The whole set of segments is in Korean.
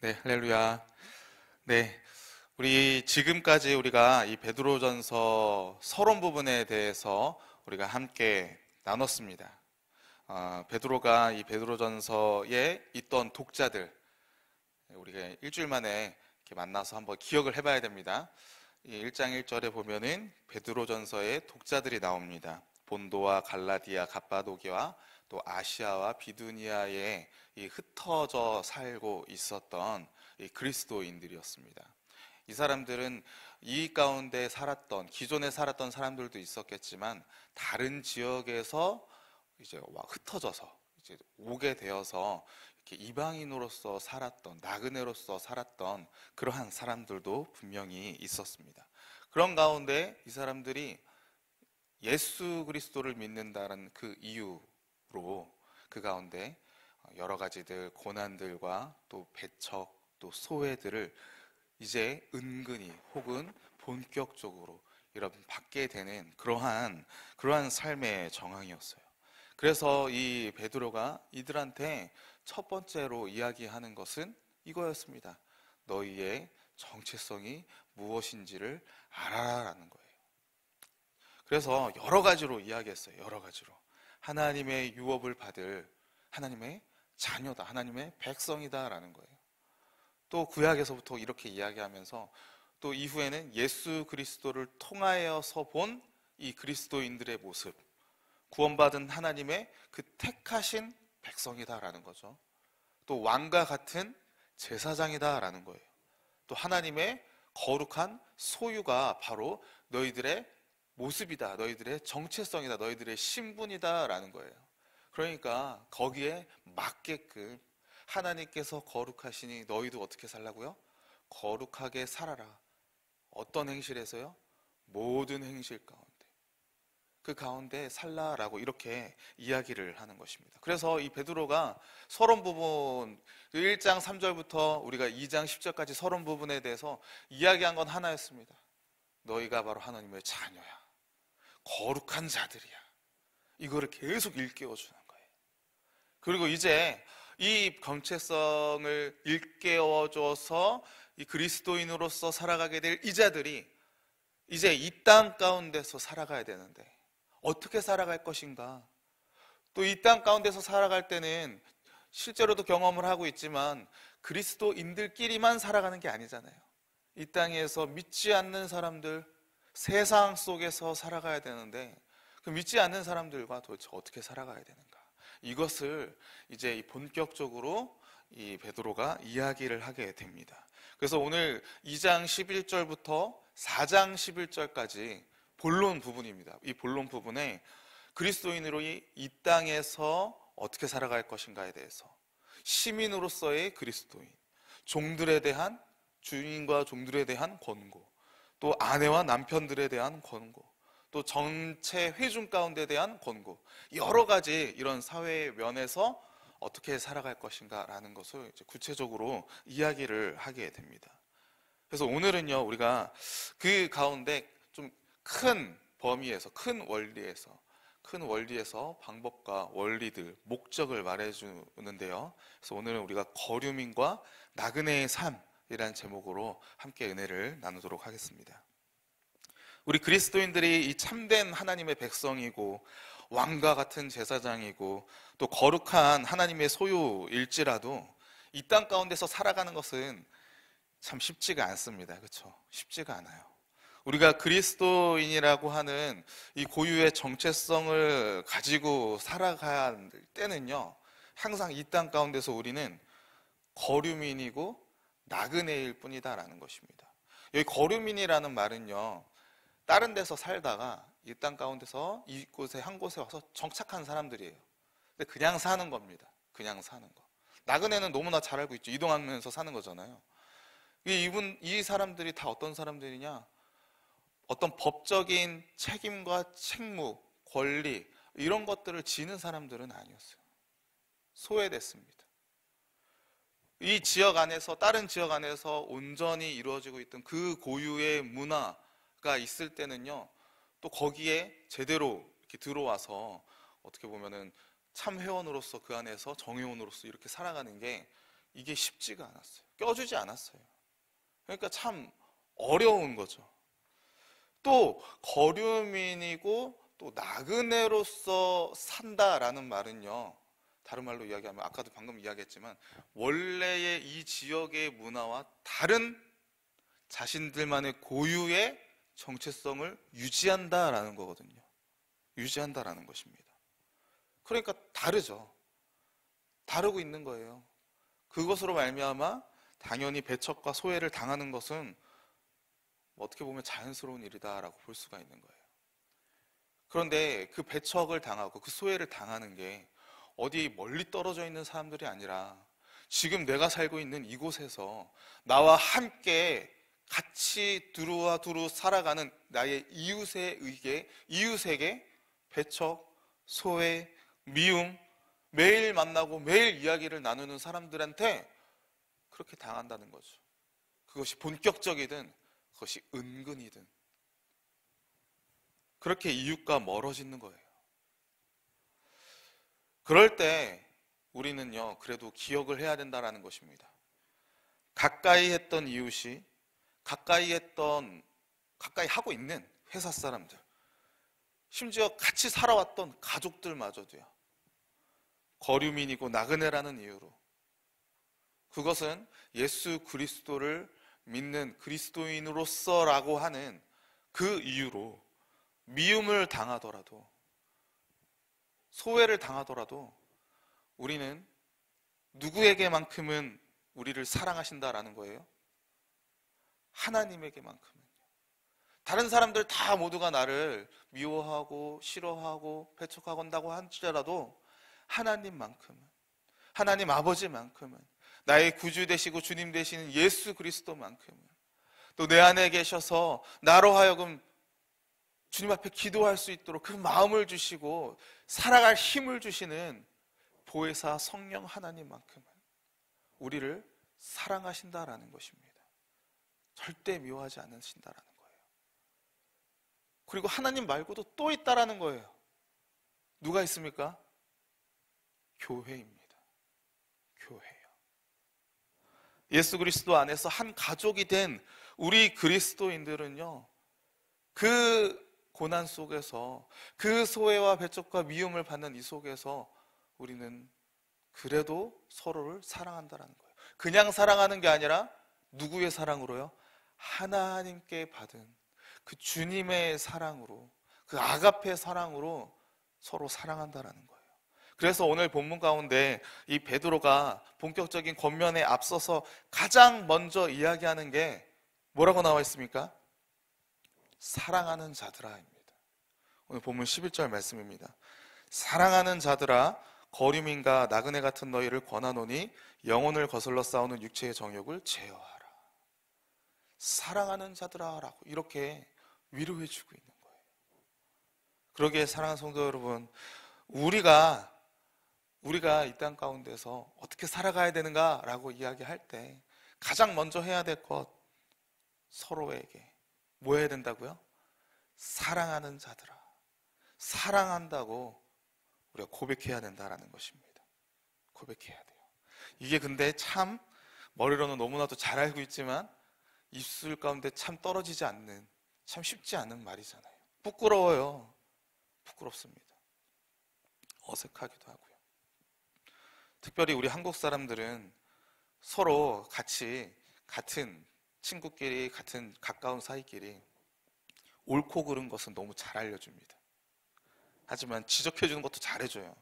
네, 할렐루야. 네, 우리 지금까지 우리가 이 베드로전서 서론 부분에 대해서 우리가 함께 나눴습니다. 베드로가 이 베드로전서에 있던 독자들, 우리가 일주일 만에 이렇게 만나서 한번 기억을 해봐야 됩니다. 이 1장 1절에 보면은 베드로전서의 독자들이 나옵니다. 본도와 갈라디아, 갑바도기와 또 아시아와 비두니아에 이 흩어져 살고 있었던 이 그리스도인들이었습니다. 이 사람들은 이 가운데 기존에 살았던 사람들도 있었겠지만 다른 지역에서 이제 흩어져서 이제 오게 되어서 이렇게 이방인으로서 살았던, 나그네로서 살았던 그러한 사람들도 분명히 있었습니다. 그런 가운데 이 사람들이 예수 그리스도를 믿는다는 그 이유로 그 가운데 여러 가지들 고난들과 또 배척 또 소외들을 이제 은근히 혹은 본격적으로 여러분 받게 되는 그러한 삶의 정황이었어요. 그래서 이 베드로가 이들한테 첫 번째로 이야기하는 것은 이거였습니다. 너희의 정체성이 무엇인지를 알아라라는 거예요. 그래서 여러 가지로 이야기했어요. 여러 가지로. 하나님의 유업을 받을 하나님의 자녀다. 하나님의 백성이다라는 거예요. 또 구약에서부터 이렇게 이야기하면서 또 이후에는 예수 그리스도를 통하여서 본 이 그리스도인들의 모습, 구원받은 하나님의 그 택하신 백성이다라는 거죠. 또 왕과 같은 제사장이다라는 거예요. 또 하나님의 거룩한 소유가 바로 너희들의 모습이다, 너희들의 정체성이다, 너희들의 신분이다라는 거예요. 그러니까 거기에 맞게끔 하나님께서 거룩하시니 너희도 어떻게 살라고요? 거룩하게 살아라. 어떤 행실에서요? 모든 행실 가운데. 그 가운데 살라라고 이렇게 이야기를 하는 것입니다. 그래서 이 베드로가 서론 부분 1장 3절부터 우리가 2장 10절까지 서론 부분에 대해서 이야기한 건 하나였습니다. 너희가 바로 하나님의 자녀야. 거룩한 자들이야. 이거를 계속 일깨워 주는 거예요. 그리고 이제 이 정체성을 일깨워줘서 이 그리스도인으로서 살아가게 될 이 자들이 이제 이 땅 가운데서 살아가야 되는데 어떻게 살아갈 것인가? 또 이 땅 가운데서 살아갈 때는 실제로도 경험을 하고 있지만 그리스도인들끼리만 살아가는 게 아니잖아요. 이 땅에서 믿지 않는 사람들, 세상 속에서 살아가야 되는데 그 믿지 않는 사람들과 도대체 어떻게 살아가야 되는가? 이것을 이제 본격적으로 이 베드로가 이야기를 하게 됩니다. 그래서 오늘 2장 11절부터 4장 11절까지 본론 부분입니다. 이 본론 부분에 그리스도인으로 이 땅에서 어떻게 살아갈 것인가에 대해서, 시민으로서의 그리스도인, 종들에 대한, 주인과 종들에 대한 권고, 또 아내와 남편들에 대한 권고, 또 전체 회중 가운데 대한 권고, 여러 가지 이런 사회의 면에서 어떻게 살아갈 것인가라는 것을 이제 구체적으로 이야기를 하게 됩니다. 그래서 오늘은요, 우리가 그 가운데 좀 큰 범위에서, 큰 원리에서 방법과 원리들, 목적을 말해주는데요. 그래서 오늘은 우리가 거류민과 나그네의 삶이라는 제목으로 함께 은혜를 나누도록 하겠습니다. 우리 그리스도인들이 이 참된 하나님의 백성이고 왕과 같은 제사장이고 또 거룩한 하나님의 소유일지라도 이 땅 가운데서 살아가는 것은 참 쉽지가 않습니다. 그렇죠? 쉽지가 않아요. 우리가 그리스도인이라고 하는 이 고유의 정체성을 가지고 살아가야 할 때는요, 항상 이 땅 가운데서 우리는 거류민이고 나그네일 뿐이다라는 것입니다. 여기 거류민이라는 말은요, 다른 데서 살다가 이 땅 가운데서 이곳에 한 곳에 와서 정착한 사람들이에요. 근데 그냥 사는 겁니다. 그냥 사는 거. 나그네는 너무나 잘 알고 있죠. 이동하면서 사는 거잖아요. 이 사람들이 다 어떤 사람들이냐? 어떤 법적인 책임과 책무, 권리 이런 것들을 지는 사람들은 아니었어요. 소외됐습니다. 이 지역 안에서, 다른 지역 안에서 온전히 이루어지고 있던 그 고유의 문화가 있을 때는요, 또 거기에 제대로 이렇게 들어와서 어떻게 보면은 참 회원으로서 그 안에서 정회원으로서 이렇게 살아가는 게 이게 쉽지가 않았어요. 껴주지 않았어요. 그러니까 참 어려운 거죠. 또 거류민이고 또 나그네로서 산다라는 말은요, 다른 말로 이야기하면 아까도 방금 이야기했지만 원래의 이 지역의 문화와 다른 자신들만의 고유의 정체성을 유지한다라는 거거든요. 유지한다라는 것입니다. 그러니까 다르죠. 다르고 있는 거예요. 그것으로 말미암아 당연히 배척과 소외를 당하는 것은 어떻게 보면 자연스러운 일이다라고 볼 수가 있는 거예요. 그런데 그 배척을 당하고 그 소외를 당하는 게 어디 멀리 떨어져 있는 사람들이 아니라 지금 내가 살고 있는 이곳에서 나와 함께 같이 두루두루 살아가는 나의 이웃에게 배척, 소외, 미움, 매일 만나고 매일 이야기를 나누는 사람들한테 그렇게 당한다는 거죠. 그것이 본격적이든 그것이 은근이든 그렇게 이웃과 멀어지는 거예요. 그럴 때 우리는요, 그래도 기억을 해야 된다는 것입니다. 가까이 했던 이웃이 가까이 하고 있는 회사 사람들, 심지어 같이 살아왔던 가족들마저도요, 거류민이고 나그네라는 이유로, 그것은 예수 그리스도를 믿는 그리스도인으로서라고 하는 그 이유로 미움을 당하더라도, 소외를 당하더라도 우리는 누구에게만큼은 우리를 사랑하신다라는 거예요? 하나님에게만큼은요. 다른 사람들 다 모두가 나를 미워하고 싫어하고 배척하고 한다고 할지라도 하나님만큼은, 하나님 아버지만큼은, 나의 구주 되시고 주님 되시는 예수 그리스도만큼은, 또 내 안에 계셔서 나로 하여금 주님 앞에 기도할 수 있도록 그 마음을 주시고 살아갈 힘을 주시는 보혜사 성령 하나님만큼은 우리를 사랑하신다라는 것입니다. 절대 미워하지 않으신다라는 거예요. 그리고 하나님 말고도 또 있다라는 거예요. 누가 있습니까? 교회입니다. 교회요. 예수 그리스도 안에서 한 가족이 된 우리 그리스도인들은요, 그 고난 속에서, 그 소외와 배척과 미움을 받는 이 속에서 우리는 그래도 서로를 사랑한다는 거예요. 그냥 사랑하는 게 아니라 누구의 사랑으로요? 하나님께 받은 그 주님의 사랑으로, 그 아가페 사랑으로 서로 사랑한다는 거예요. 그래서 오늘 본문 가운데 이 베드로가 본격적인 권면에 앞서서 가장 먼저 이야기하는 게 뭐라고 나와 있습니까? 사랑하는 자들아입니다. 오늘 본문 11절 말씀입니다. 사랑하는 자들아, 거류민과 나그네 같은 너희를 권하노니 영혼을 거슬러 싸우는 육체의 정욕을 제어하라. 사랑하는 자들아라고 이렇게 위로해 주고 있는 거예요. 그러기에 사랑하는 성도 여러분, 우리가 이 땅 가운데서 어떻게 살아가야 되는가라고 이야기할 때 가장 먼저 해야 될 것, 서로에게 뭐 해야 된다고요? 사랑하는 자들아, 사랑한다고 우리가 고백해야 된다라는 것입니다. 고백해야 돼요. 이게 근데 참 머리로는 너무나도 잘 알고 있지만 입술 가운데 참 떨어지지 않는, 참 쉽지 않은 말이잖아요. 부끄러워요. 부끄럽습니다. 어색하기도 하고요. 특별히 우리 한국 사람들은 서로 같이, 같은 친구끼리, 같은 가까운 사이끼리 옳고 그른 것은 너무 잘 알려줍니다. 하지만 지적해주는 것도 잘해줘요.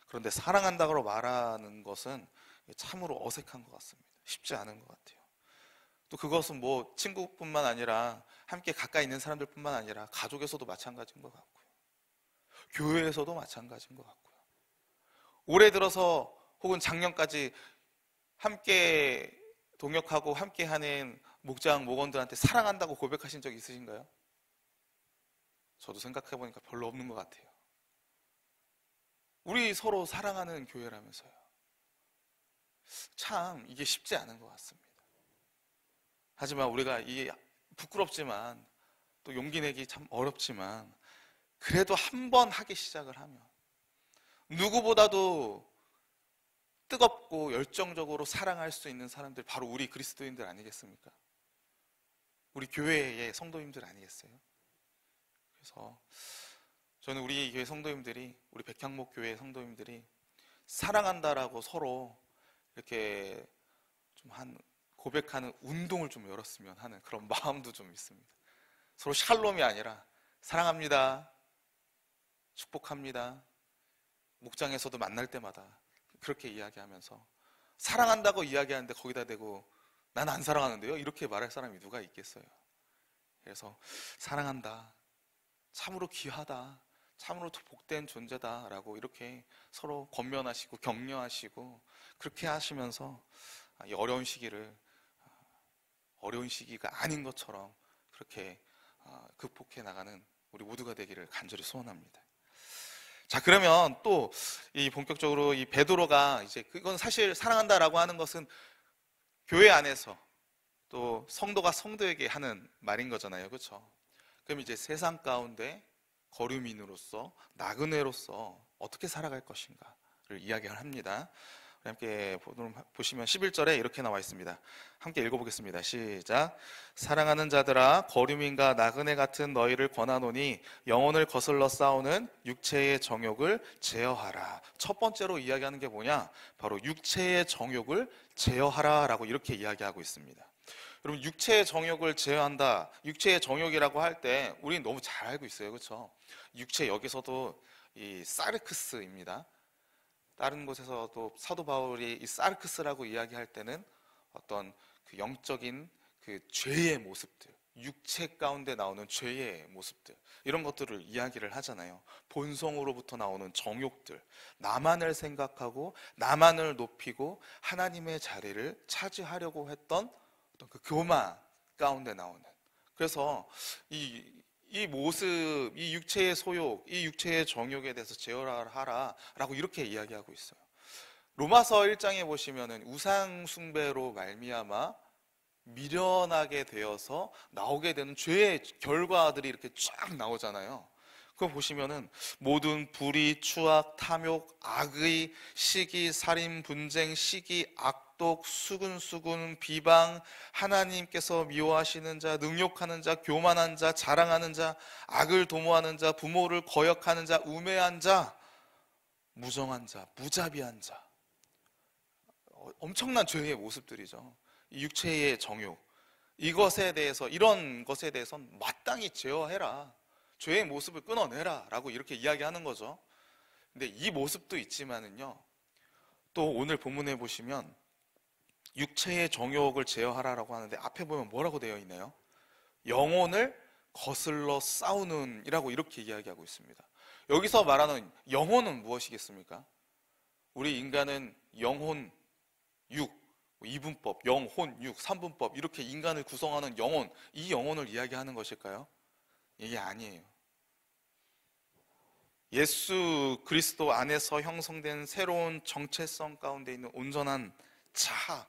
그런데 사랑한다고 말하는 것은 참으로 어색한 것 같습니다. 쉽지 않은 것 같아요. 또 그것은 뭐 친구뿐만 아니라 함께 가까이 있는 사람들뿐만 아니라 가족에서도 마찬가지인 것 같고요. 교회에서도 마찬가지인 것 같고요. 올해 들어서 혹은 작년까지 함께 동역하고 함께하는 목장, 목원들한테 사랑한다고 고백하신 적 있으신가요? 저도 생각해보니까 별로 없는 것 같아요. 우리 서로 사랑하는 교회라면서요. 참 이게 쉽지 않은 것 같습니다. 하지만 우리가 이 부끄럽지만 또 용기 내기 참 어렵지만 그래도 한 번 하기 시작을 하면 누구보다도 뜨겁고 열정적으로 사랑할 수 있는 사람들, 바로 우리 그리스도인들 아니겠습니까? 우리 교회의 성도님들 아니겠어요? 그래서 저는 우리 교회 성도님들이, 우리 백향목 교회 성도님들이 사랑한다라고 서로 이렇게 좀 고백하는 운동을 좀 열었으면 하는 그런 마음도 좀 있습니다. 서로 샬롬이 아니라 사랑합니다, 축복합니다, 목장에서도 만날 때마다 그렇게 이야기하면서, 사랑한다고 이야기하는데 거기다 대고 난 안 사랑하는데요? 이렇게 말할 사람이 누가 있겠어요? 그래서 사랑한다, 참으로 귀하다, 참으로 복된 존재다라고 이렇게 서로 권면하시고 격려하시고 그렇게 하시면서 이 어려운 시기를 어려운 시기가 아닌 것처럼 그렇게 극복해 나가는 우리 모두가 되기를 간절히 소원합니다. 자, 그러면 또 이 본격적으로 이 베드로가 이제 그건 사실 사랑한다라고 하는 것은 교회 안에서 또 성도가 성도에게 하는 말인 거잖아요, 그렇죠? 그럼 이제 세상 가운데 거류민으로서, 나그네로서 어떻게 살아갈 것인가를 이야기를 합니다. 함께 보시면 11절에 이렇게 나와 있습니다. 함께 읽어보겠습니다. 시작. 사랑하는 자들아, 거류민과 나그네 같은 너희를 권하노니 영혼을 거슬러 싸우는 육체의 정욕을 제어하라. 첫 번째로 이야기하는 게 뭐냐? 바로 육체의 정욕을 제어하라 라고 이렇게 이야기하고 있습니다. 여러분, 육체의 정욕을 제어한다, 육체의 정욕이라고 할 때 우리는 너무 잘 알고 있어요, 그렇죠? 육체, 여기서도 이 사르크스입니다. 다른 곳에서도 사도 바울이 이 사르크스라고 이야기할 때는 어떤 그 영적인 그 죄의 모습들, 육체 가운데 나오는 죄의 모습들, 이런 것들을 이야기를 하잖아요. 본성으로부터 나오는 정욕들, 나만을 생각하고 나만을 높이고 하나님의 자리를 차지하려고 했던 어떤 그 교만 가운데 나오는, 그래서 이 모습, 이 육체의 소욕, 이 육체의 정욕에 대해서 제어하라 라고 이렇게 이야기하고 있어요. 로마서 1장에 보시면은 우상 숭배로 말미암아 미련하게 되어서 나오게 되는 죄의 결과들이 이렇게 쫙 나오잖아요. 그거 보시면은 모든 불의, 추악, 탐욕, 악의, 시기, 살인, 분쟁, 시기, 악독, 수근수근, 비방, 하나님께서 미워하시는 자, 능욕하는 자, 교만한 자, 자랑하는 자, 악을 도모하는 자, 부모를 거역하는 자, 우매한 자, 무정한 자, 무자비한 자, 엄청난 죄의 모습들이죠. 이 육체의 정욕, 이것에 대해서, 이런 것에 대해서는 마땅히 제어해라, 죄의 모습을 끊어내라 라고 이렇게 이야기하는 거죠. 근데 이 모습도 있지만은요, 또 오늘 본문에 보시면 육체의 정욕을 제어하라라고 하는데 앞에 보면 뭐라고 되어 있나요? 영혼을 거슬러 싸우는 이라고 이렇게 이야기하고 있습니다. 여기서 말하는 영혼은 무엇이겠습니까? 우리 인간은 영혼, 육, 이분법, 영혼, 육, 삼분법, 이렇게 인간을 구성하는 영혼, 이 영혼을 이야기하는 것일까요? 이게 아니에요. 예수 그리스도 안에서 형성된 새로운 정체성 가운데 있는 온전한 자,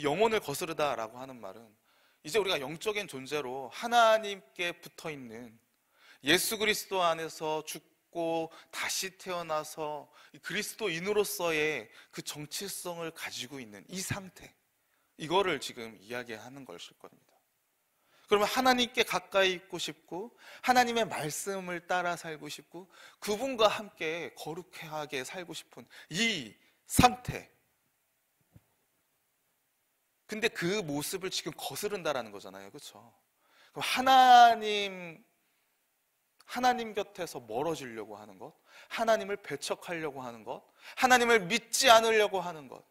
영혼을 거스르다라고 하는 말은 이제 우리가 영적인 존재로 하나님께 붙어있는, 예수 그리스도 안에서 죽고 다시 태어나서 그리스도인으로서의 그 정체성을 가지고 있는 이 상태, 이거를 지금 이야기하는 것일 겁니다. 그러면 하나님께 가까이 있고 싶고 하나님의 말씀을 따라 살고 싶고 그분과 함께 거룩하게 살고 싶은 이 상태, 근데 그 모습을 지금 거스른다라는 거잖아요, 그렇죠? 그럼 하나님 곁에서 멀어지려고 하는 것, 하나님을 배척하려고 하는 것, 하나님을 믿지 않으려고 하는 것,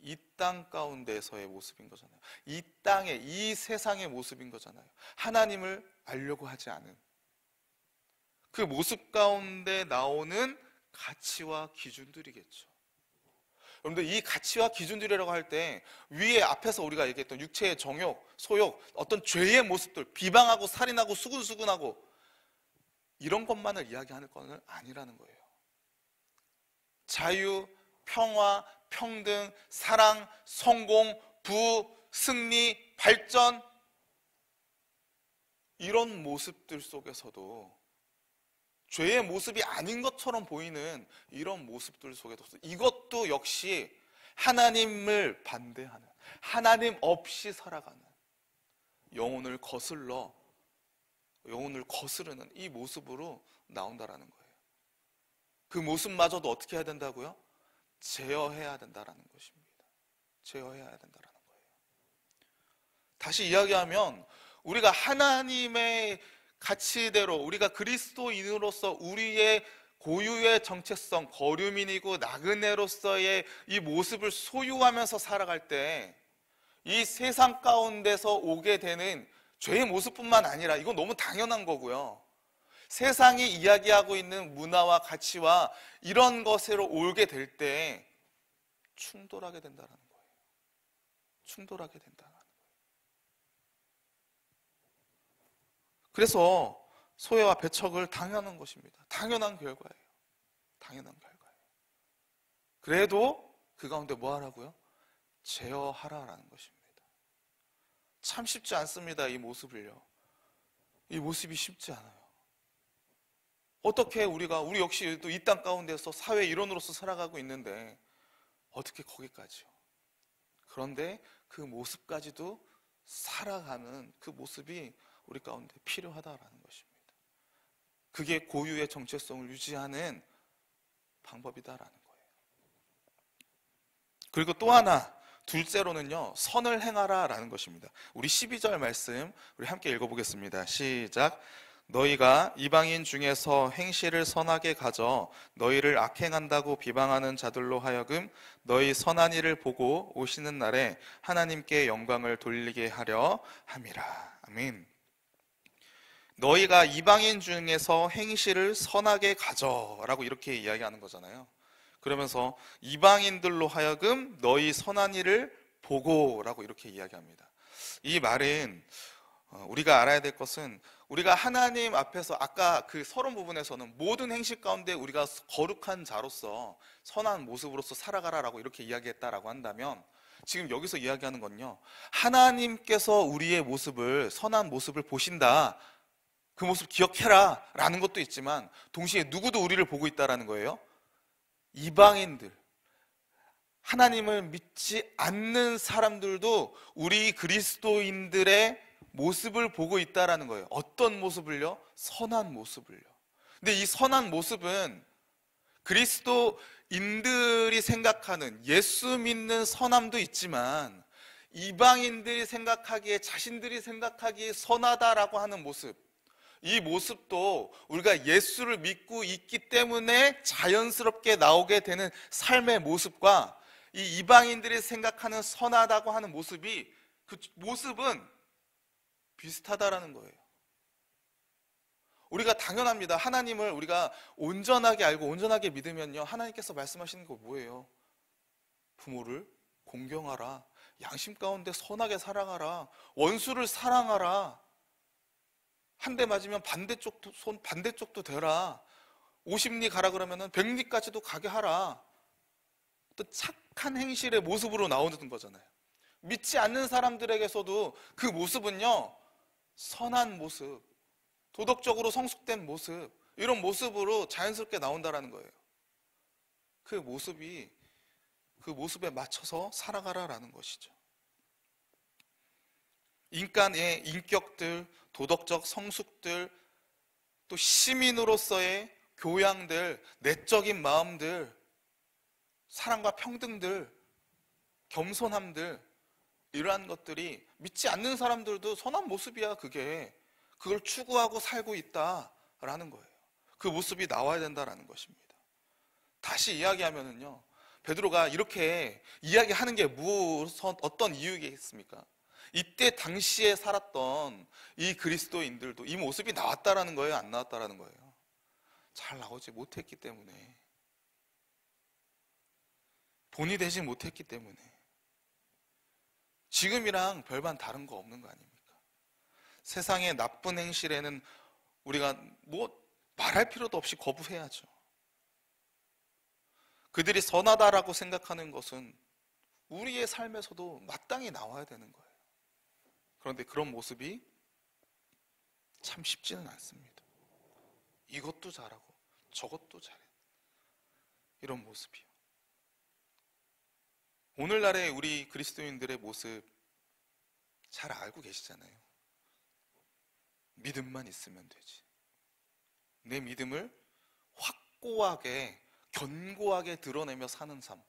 이 땅 가운데서의 모습인 거잖아요. 이 땅의, 이 세상의 모습인 거잖아요. 하나님을 알려고 하지 않은 그 모습 가운데 나오는 가치와 기준들이겠죠. 여러분들, 이 가치와 기준들이라고 할 때 위에 앞에서 우리가 얘기했던 육체의 정욕, 소욕, 어떤 죄의 모습들, 비방하고 살인하고 수근수근하고 이런 것만을 이야기하는 건 아니라는 거예요. 자유, 평화, 평등, 사랑, 성공, 부, 승리, 발전, 이런 모습들 속에서도 죄의 모습이 아닌 것처럼 보이는 이런 모습들 속에도 이것도 역시 하나님을 반대하는, 하나님 없이 살아가는, 영혼을 거스르는 이 모습으로 나온다라는 거예요. 그 모습마저도 어떻게 해야 된다고요? 제어해야 된다라는 것입니다. 제어해야 된다라는 거예요. 다시 이야기하면 우리가 하나님의 가치대로, 우리가 그리스도인으로서 우리의 고유의 정체성, 거류민이고 나그네로서의 이 모습을 소유하면서 살아갈 때 이 세상 가운데서 오게 되는 죄의 모습뿐만 아니라, 이건 너무 당연한 거고요, 세상이 이야기하고 있는 문화와 가치와 이런 것으로 오게 될 때 충돌하게 된다는 거예요. 충돌하게 된다는 거예요. 그래서 소외와 배척을 당연한 것입니다. 당연한 결과예요. 당연한 결과예요. 그래도 그 가운데 뭐 하라고요? 제어하라라는 것입니다. 참 쉽지 않습니다. 이 모습을요. 이 모습이 쉽지 않아요. 어떻게 우리 역시 또 이 땅 가운데서 사회 일원으로서 살아가고 있는데 어떻게 거기까지요? 그런데 그 모습까지도 살아가는 그 모습이 우리 가운데 필요하다라는 것입니다. 그게 고유의 정체성을 유지하는 방법이다라는 거예요. 그리고 또 하나, 둘째로는요, 선을 행하라라는 것입니다. 우리 12절 말씀 우리 함께 읽어보겠습니다. 시작. 너희가 이방인 중에서 행실을 선하게 가져 너희를 악행한다고 비방하는 자들로 하여금 너희 선한 일을 보고 오시는 날에 하나님께 영광을 돌리게 하려 함이라. 아멘. 너희가 이방인 중에서 행실을 선하게 가져라고 이렇게 이야기하는 거잖아요. 그러면서 이방인들로 하여금 너희 선한 일을 보고라고 이렇게 이야기합니다. 이 말은 우리가 알아야 될 것은, 우리가 하나님 앞에서 아까 그 서론 부분에서는 모든 행실 가운데 우리가 거룩한 자로서 선한 모습으로서 살아가라라고 이렇게 이야기했다라고 한다면, 지금 여기서 이야기하는 건요, 하나님께서 우리의 모습을, 선한 모습을 보신다, 그 모습 기억해라 라는 것도 있지만 동시에 누구도 우리를 보고 있다라는 거예요. 이방인들, 하나님을 믿지 않는 사람들도 우리 그리스도인들의 모습을 보고 있다라는 거예요. 어떤 모습을요? 선한 모습을요. 근데 이 선한 모습은 그리스도인들이 생각하는, 예수 믿는 선함도 있지만 이방인들이 생각하기에, 자신들이 생각하기에 선하다라고 하는 모습, 이 모습도 우리가 예수를 믿고 있기 때문에 자연스럽게 나오게 되는 삶의 모습과 이 이방인들이 생각하는 선하다고 하는 모습이, 그 모습은 비슷하다라는 거예요. 우리가 당연합니다. 하나님을 우리가 온전하게 알고 온전하게 믿으면요, 하나님께서 말씀하시는 거 뭐예요? 부모를 공경하라, 양심 가운데 선하게 살아가라, 원수를 사랑하라, 한 대 맞으면 반대쪽도 대라, 50리 가라 그러면은 100리까지도 가게 하라. 또 착한 행실의 모습으로 나오는 거잖아요. 믿지 않는 사람들에게서도 그 모습은요, 선한 모습, 도덕적으로 성숙된 모습, 이런 모습으로 자연스럽게 나온다라는 거예요. 그 모습에 맞춰서 살아가라라는 것이죠. 인간의 인격들, 도덕적 성숙들, 또 시민으로서의 교양들, 내적인 마음들, 사랑과 평등들, 겸손함들, 이러한 것들이 믿지 않는 사람들도 선한 모습이야. 그걸 추구하고 살고 있다라는 거예요. 그 모습이 나와야 된다라는 것입니다. 다시 이야기하면은요, 베드로가 이렇게 이야기하는 게 어떤 이유겠습니까? 이때 당시에 살았던 이 그리스도인들도 이 모습이 나왔다라는 거예요? 안 나왔다라는 거예요? 잘 나오지 못했기 때문에, 본이 되지 못했기 때문에, 지금이랑 별반 다른 거 없는 거 아닙니까? 세상의 나쁜 행실에는 우리가 말할 필요도 없이 거부해야죠. 그들이 선하다라고 생각하는 것은 우리의 삶에서도 마땅히 나와야 되는 거예요. 그런데 그런 모습이 참 쉽지는 않습니다. 이것도 잘하고 저것도 잘해. 이런 모습이요. 오늘날의 우리 그리스도인들의 모습 잘 알고 계시잖아요. 믿음만 있으면 되지. 내 믿음을 확고하게 견고하게 드러내며 사는 삶,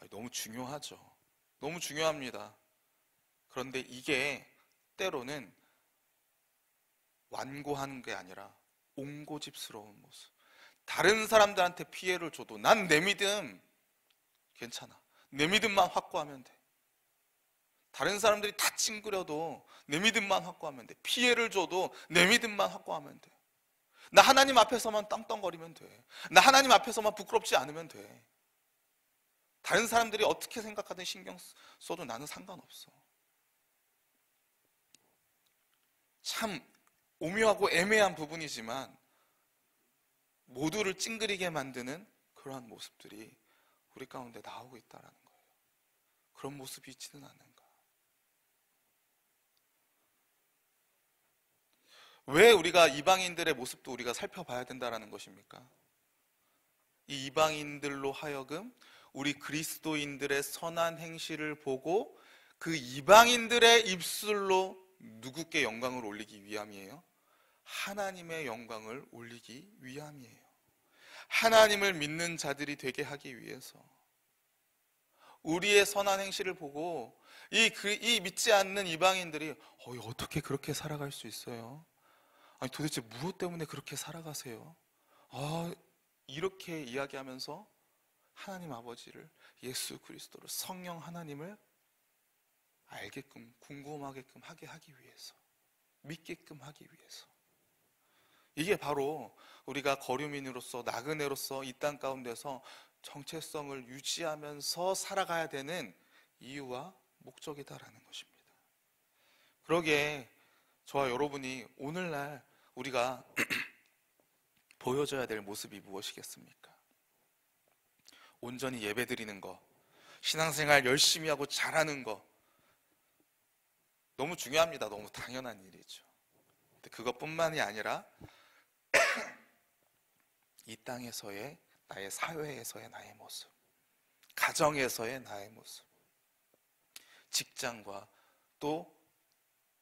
너무 중요하죠. 너무 중요합니다. 그런데 이게 때로는 완고한 게 아니라 옹고집스러운 모습. 다른 사람들한테 피해를 줘도 난 내 믿음 괜찮아. 내 믿음만 확고하면 돼. 다른 사람들이 다 찡그려도 내 믿음만 확고하면 돼. 피해를 줘도 내 믿음만 확고하면 돼. 나 하나님 앞에서만 떵떵거리면 돼. 나 하나님 앞에서만 부끄럽지 않으면 돼. 다른 사람들이 어떻게 생각하든 신경 써도 나는 상관없어. 참 오묘하고 애매한 부분이지만 모두를 찡그리게 만드는 그러한 모습들이 우리 가운데 나오고 있다는 거예요. 그런 모습이 있지는 않은가. 왜 우리가 이방인들의 모습도 우리가 살펴봐야 된다는 것입니까? 이 이방인들로 하여금 우리 그리스도인들의 선한 행실을 보고 그 이방인들의 입술로 누구께 영광을 올리기 위함이에요? 하나님의 영광을 올리기 위함이에요. 하나님을 믿는 자들이 되게 하기 위해서. 우리의 선한 행실을 보고 이 믿지 않는 이방인들이 어떻게 그렇게 살아갈 수 있어요? 아니 도대체 무엇 때문에 그렇게 살아가세요? 이렇게 이야기하면서 하나님 아버지를, 예수 그리스도를, 성령 하나님을 알게끔, 궁금하게끔 하기 위해서, 믿게끔 하기 위해서. 이게 바로 우리가 거류민으로서, 나그네로서 이 땅 가운데서 정체성을 유지하면서 살아가야 되는 이유와 목적이다라는 것입니다. 그러기에 저와 여러분이 오늘날 우리가 보여줘야 될 모습이 무엇이겠습니까? 온전히 예배드리는 거, 신앙생활 열심히 하고 잘하는 거 너무 중요합니다. 너무 당연한 일이죠. 근데 그것뿐만이 아니라 이 땅에서의 나의, 사회에서의 나의 모습, 가정에서의 나의 모습, 직장과 또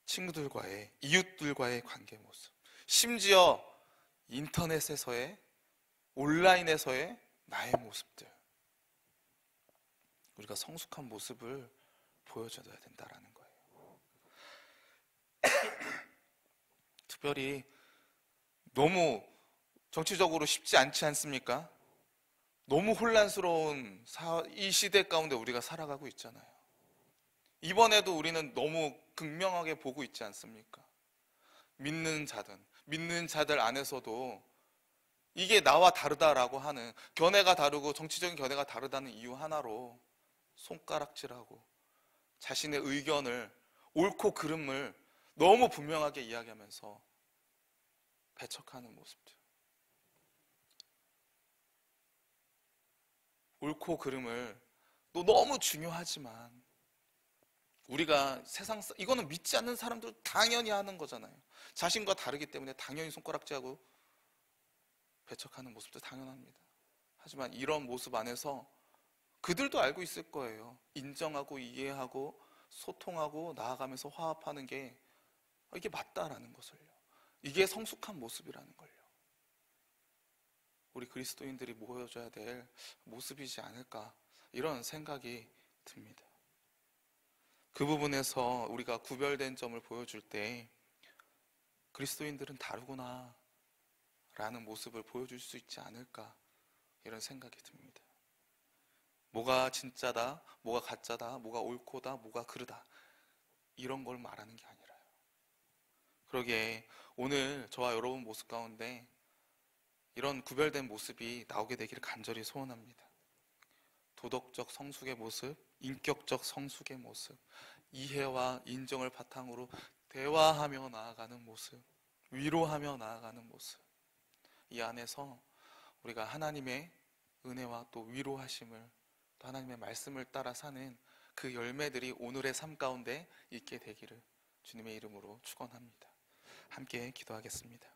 친구들과의, 이웃들과의 관계 모습, 심지어 인터넷에서의, 온라인에서의 나의 모습들, 우리가 성숙한 모습을 보여줘야 된다는 거예요. 특별히 너무 정치적으로 쉽지 않지 않습니까? 너무 혼란스러운 이 시대 가운데 우리가 살아가고 있잖아요. 이번에도 우리는 너무 극명하게 보고 있지 않습니까? 믿는 자들 안에서도 이게 나와 다르다라고 하는, 견해가 다르고 정치적인 견해가 다르다는 이유 하나로 손가락질하고 자신의 의견을, 옳고 그름을 너무 분명하게 이야기하면서 배척하는 모습들. 옳고 그름을 또 너무 중요하지만 우리가 이거는 믿지 않는 사람들 당연히 하는 거잖아요. 자신과 다르기 때문에 당연히 손가락질하고 배척하는 모습도 당연합니다. 하지만 이런 모습 안에서 그들도 알고 있을 거예요. 인정하고 이해하고 소통하고 나아가면서 화합하는 게 이게 맞다라는 것을요. 이게 성숙한 모습이라는 걸요. 우리 그리스도인들이 보여줘야 될 모습이지 않을까, 이런 생각이 듭니다. 그 부분에서 우리가 구별된 점을 보여줄 때 그리스도인들은 다르구나 라는 모습을 보여줄 수 있지 않을까, 이런 생각이 듭니다. 뭐가 진짜다, 뭐가 가짜다, 뭐가 옳고다, 뭐가 그르다, 이런 걸 말하는 게 아니라요. 그러기에 오늘 저와 여러분 모습 가운데 이런 구별된 모습이 나오게 되기를 간절히 소원합니다. 도덕적 성숙의 모습, 인격적 성숙의 모습, 이해와 인정을 바탕으로 대화하며 나아가는 모습, 위로하며 나아가는 모습, 이 안에서 우리가 하나님의 은혜와 또 위로하심을, 또 하나님의 말씀을 따라 사는 그 열매들이 오늘의 삶 가운데 있게 되기를 주님의 이름으로 축원합니다. 함께 기도하겠습니다.